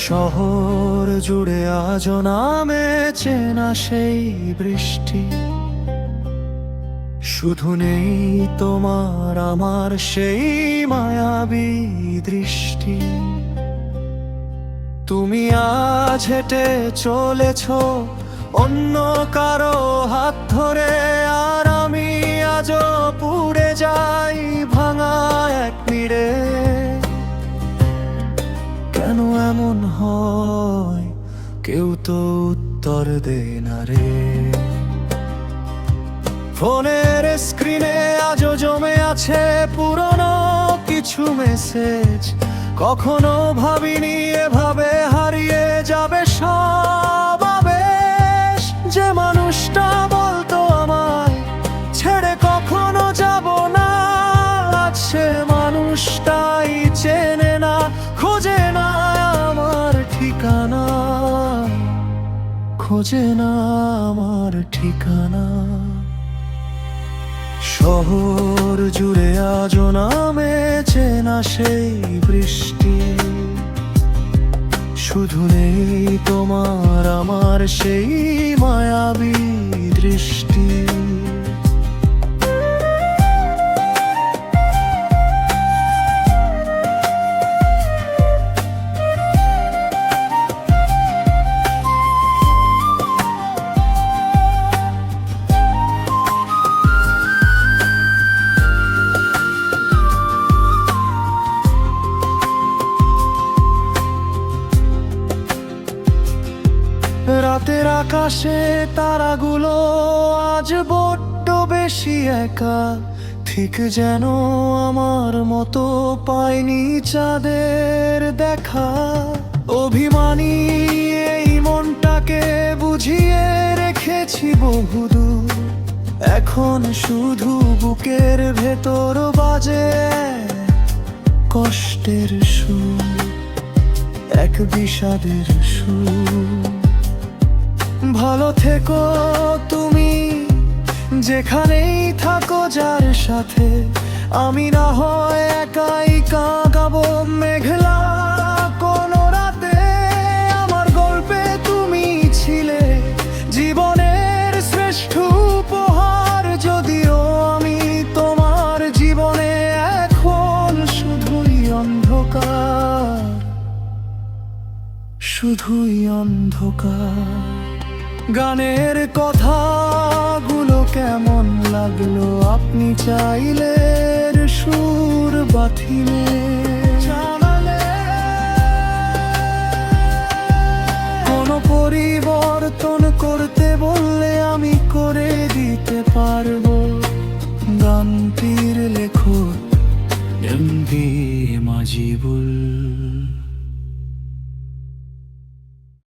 শহর জুড়ে আজও নামে চেনা সেই বৃষ্টি, শুধু নেই তোমার আমার সেই মায়াবী দৃষ্টি। তুমি আজ হেঁটে চলেছ অন্য কারো হাত ধরে, আর আমি আজও পুড়ে যাই ভাঙা এক নীড়ে। কেন এমন হয় কেউ তো উত্তর দেয় না রে। ফোনের স্ক্রিনে আজও জমে আছে পুরনো কিছু মেসেজ, কখনো ভাবিনি এভাবে হারিয়ে যাবে সব আবেশ। যে মানুষটা বলতো আমায় ছেড়ে কখনো যাব না, আজ সে মানুষটাই চেনে না, খোঁজে না আমার ঠিকানা, খোঁজে না আমার ঠিকানা। শহর জুড়ে আজও নামে চেনা সেই বৃষ্টি, শুধু নেই তোমার আমার সেই মায়াবী দৃষ্টি। রাতের আকাশে তারাগুলো আজ বড্ড বেশি একা, ঠিক যেন আমার মতো পাইনি চাঁদের দেখা। অভিমানী এই মনটাকে বুঝিয়ে রেখেছি বহুদূর, এখন শুধু বুকের ভেতর বাজে কষ্টের সুর, এক বিষাদের সুর। ভালো থেকো তুমি যেখানেই থাকো যার সাথে, আমি না হয় একাই কাঁদাবো মেঘলা কোনো রাতে। আমার গল্পে তুমি ছিলে জীবনের শ্রেষ্ঠ উপহার, যদিও আমি তোমার জীবনে এখন শুধুই অন্ধকার, শুধুই অন্ধকার। গানের কথাগুলো কেমন লাগলো আপনি চাইলে সুর বাঁধিলে জানালে, কোনো পরিবর্তন